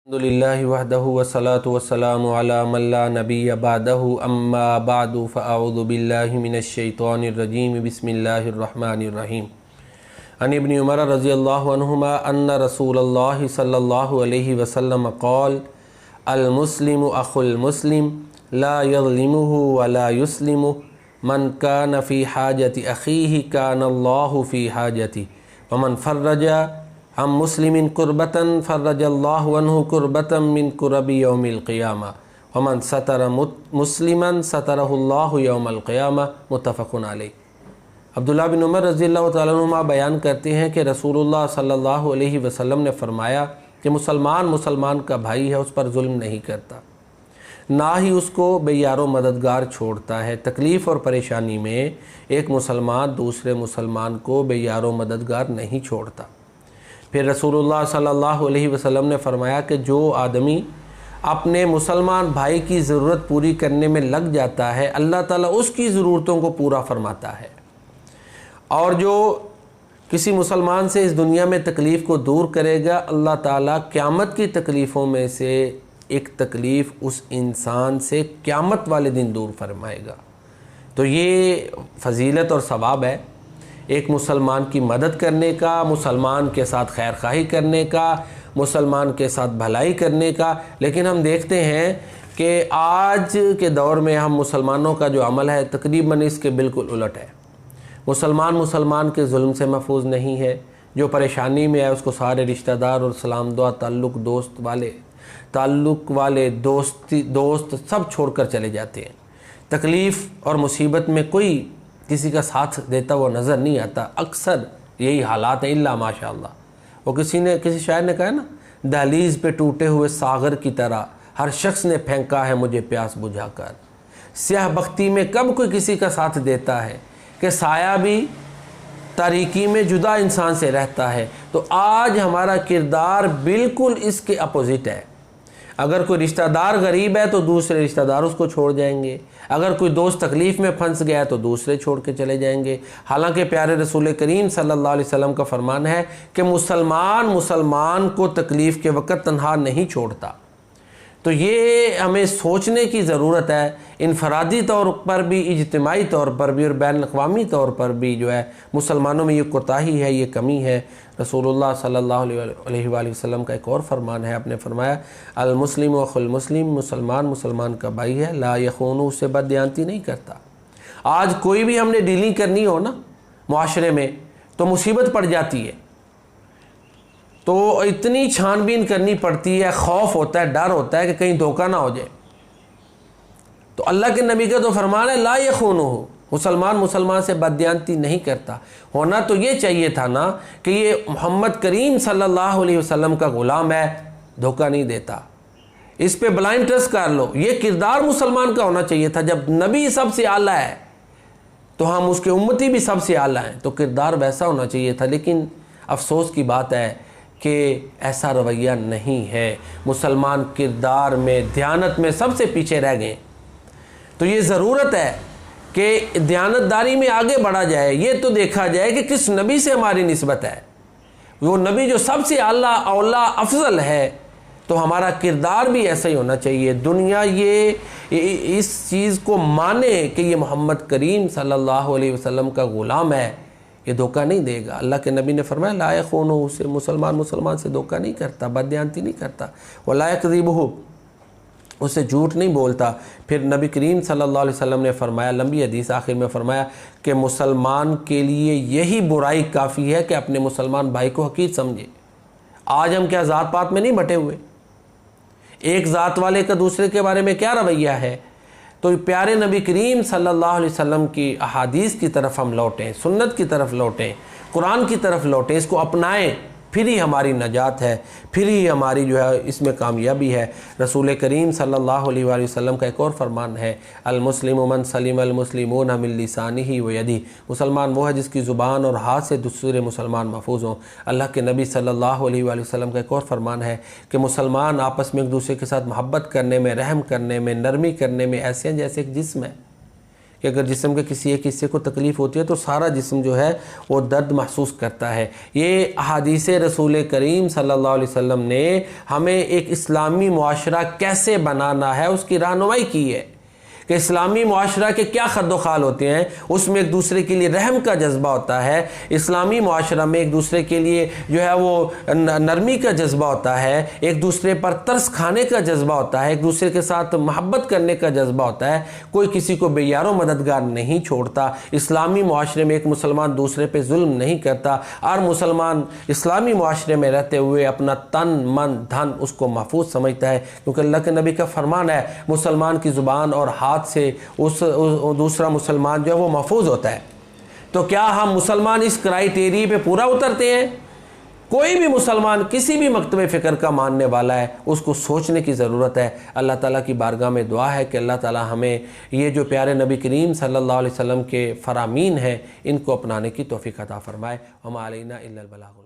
अल्हम्दुलिल्लाहि वहदहु वस्सलातु वस्सलामु अला मन ला नबिय्य बअदहु अम्मा बअदु फ़अऊज़ु बिल्लाहि मिनश शैतानिर रजीम बिस्मिल्लाहिर रहमानिर रहीम। अन इब्न उमर रज़ियल्लाहु अन्हुमा अन्ना रसूलल्लाहि सल्लल्लाहु अलैहि वसल्लम क़ाल अल मुस्लिमु अखुल मुस्लिम ला यज़लिमुहु व ला युस्लिमुहु मन कान फ़ी हाजति अख़ीहि कानल्लाहु फ़ी हाजति व मन फ़र्रजा हम मुस्लिमिन कुर्बतन फ़र्रजल्लाहु अन्हु कुर्बतन मिन कुरबि यौमिल क़ियामा वमन सतर मुस्लिमन सतरहुल्लाहु यौमल क़ियामा मुत्तफ़क़ुन अलैह। अब्दुल्लाह बिन उमर रज़ियल्लाहु तआला अन्हुमा बयान करते हैं कि रसूलुल्लाह सल्लल्लाहु अलैहि वसल्लम ने फरमाया कि मुसलमान का भाई है, उस पर जुल्म नहीं करता, ना ही उसको बेयारो मददगार छोड़ता है। तकलीफ़ और परेशानी में एक मुसलमान दूसरे मुसलमान को बेयारो मददगार नहीं छोड़ता। फिर रसूलुल्लाह सल्लल्लाहु अलैहि वसल्लम ने फरमाया कि जो आदमी अपने मुसलमान भाई की ज़रूरत पूरी करने में लग जाता है, अल्लाह ताला उसकी ज़रूरतों को पूरा फरमाता है। और जो किसी मुसलमान से इस दुनिया में तकलीफ़ को दूर करेगा, अल्लाह ताला क़यामत की तकलीफ़ों में से एक तकलीफ़ उस इंसान से क़यामत वाले दिन दूर फरमाएगा। तो ये फ़जीलत और सवाब है एक मुसलमान की मदद करने का, मुसलमान के साथ खैर खाही करने का, मुसलमान के साथ भलाई करने का। लेकिन हम देखते हैं कि आज के दौर में हम मुसलमानों का जो अमल है तकरीबन इसके बिल्कुल उलट है। मुसलमान के जुल्म से महफूज नहीं है। जो परेशानी में है उसको सारे रिश्तेदार और सलाम दुआ ताल्लुक़ वाले दोस्त सब छोड़कर चले जाते हैं। तकलीफ़ और मुसीबत में कोई किसी का साथ देता हुआ नज़र नहीं आता। अक्सर यही हालात है, इल्ला माशाअल्लाह। वो किसी शायर ने कहा ना, दहलीज़ पे टूटे हुए सागर की तरह हर शख्स ने फेंका है मुझे प्यास बुझाकर। स्याह बख्ती में कब कोई किसी का साथ देता है कि साया भी तारीकी में जुदा इंसान से रहता है। तो आज हमारा किरदार बिल्कुल इसके अपोजिट है। अगर कोई रिश्तेदार गरीब है तो दूसरे रिश्तेदार उसको छोड़ जाएंगे, अगर कोई दोस्त तकलीफ़ में फंस गया है तो दूसरे छोड़ के चले जाएंगे। हालांकि प्यारे रसूल करीम सल्लल्लाहु अलैहि वसल्लम का फरमान है कि मुसलमान को तकलीफ़ के वक़्त तन्हा नहीं छोड़ता। तो ये हमें सोचने की ज़रूरत है, इनफरादी तौर पर भी, इज्तिमाई तौर पर भी और बैन अक़वामी तौर पर भी जो है मुसलमानों में ये कोताही है, ये कमी है। रसूलुल्लाह सल्लल्लाहु अलैहि वसल्लम का एक और फरमान है, आपने फरमाया अल मुस्लिम अखुल मुस्लिम, मुसलमान का भाई है, ला यखूनु, उससे बददियानती नहीं करता। आज कोई भी हमने डीलिंग करनी हो ना मुआशरे में तो मुसीबत पड़ जाती है, तो इतनी छानबीन करनी पड़ती है, खौफ होता है, डर होता है कि कहीं धोखा ना हो जाए। तो अल्लाह के नबी का तो फरमान है ला यखूनुहु, मुसलमान से बददियानती नहीं करता। होना तो ये चाहिए था ना कि ये मोहम्मद करीम सल्लल्लाहु अलैहि वसल्लम का ग़ुलाम है, धोखा नहीं देता, इस पे ब्लाइंड ट्रस्ट कर लो। ये किरदार मुसलमान का होना चाहिए था। जब नबी सबसे आला है तो हम उसके उम्मती भी सबसे आला हैं, तो किरदार वैसा होना चाहिए था। लेकिन अफसोस की बात है कि ऐसा रवैया नहीं है। मुसलमान किरदार में, दयानत में सबसे पीछे रह गए। तो ये ज़रूरत है कि दयानतदारी में आगे बढ़ा जाए। ये तो देखा जाए कि किस नबी से हमारी निस्बत है, वो नबी जो सबसे आला औला अफजल है, तो हमारा किरदार भी ऐसा ही होना चाहिए। दुनिया ये इस चीज़ को माने कि ये मोहम्मद करीम सल्लल्लाहु अलैहि वसल्लम का ग़ुलाम है, ये धोखा नहीं देगा। अल्लाह के नबी ने फरमाया ला यखूनु, उसे मुसलमान से धोखा नहीं करता, बददियानती नहीं करता। वला यकज़िबुहु, उससे झूठ नहीं बोलता। फिर नबी करीम सल्लल्लाहु अलैहि वसल्लम ने फरमाया, लंबी हदीस आखिर में फरमाया कि मुसलमान के लिए यही बुराई काफ़ी है कि अपने मुसलमान भाई को हकीर समझे। आज हम क्या ज़ात पात में नहीं बटे हुए, एक ज़ात वाले का दूसरे के बारे में क्या रवैया है। तो प्यारे नबी करीम सल्लल्लाहु अलैहि वसल्लम की अहादीस की तरफ हम लौटें, सुन्नत की तरफ लौटें, कुरान की तरफ लौटें, इसको अपनाएं, फिर ही हमारी नजात है, फिर ही हमारी जो है इसमें कामयाबी है। रसूल करीम सल्लल्लाहु अलैहि वसल्लम का एक और फरमान है अल मुस्लिमु मन सलिम अल मुस्लिमून मिन लिसानिही व यदिही, मुसलमान वो है जिसकी ज़ुबान और हाथ से दूसरे मुसलमान महफूज हों। अल्लाह के नबी सल्लल्लाहु अलैहि वसल्लम का एक और फरमान है कि मुसलमान आपस में एक दूसरे के साथ मोहब्बत करने में, रहम करने में, नरमी करने में ऐसे हैं जैसे एक जिस्म है। कि अगर जिस्म के किसी एक हिस्से को तकलीफ़ होती है तो सारा जिस्म जो है वो दर्द महसूस करता है। ये अहादीस रसूल करीम सल्लल्लाहु अलैहि वसल्लम ने हमें एक इस्लामी मुआशरा कैसे बनाना है उसकी रहनुमाई की है कि इस्लामी मुआशरा के क्या खद्दोखाल होते हैं। उसमें एक दूसरे के लिए रहम का जज्बा होता है, इस्लामी मुआशरा में एक दूसरे के लिए जो है वो नरमी का जज्बा होता है, एक दूसरे पर तरस खाने का जज्बा होता है, एक दूसरे के साथ मोहब्बत करने का जज्बा होता है। कोई किसी को बेयारो मददगार नहीं छोड़ता। इस्लामी मुआशरे में एक मुसलमान दूसरे पर जुल्म नहीं करता। और मुसलमान इस्लामी मुआशरे में रहते हुए अपना तन मन धन उसको महफूज समझता है, क्योंकि अल्लाह के नबी का फरमान है मुसलमान की ज़ुबान और हाथ से उस दूसरा मुसलमान जो है वो महफूज होता है। तो क्या हम मुसलमान इस क्राइटेरिया पे पूरा उतरते हैं? कोई भी मुसलमान किसी भी मकतबे फ़िक्र का मानने वाला है उसको सोचने की ज़रूरत है। अल्लाह ताला की बारगाह में दुआ है कि अल्लाह ताला हमें ये जो प्यारे नबी करीम सल्लल्लाहु अलैहि वसल्लम के फ़रामीन हैं इनको अपनाने की तौफ़ीक़ अता फ़रमाए। वमा अलैना इल्लल बलाग।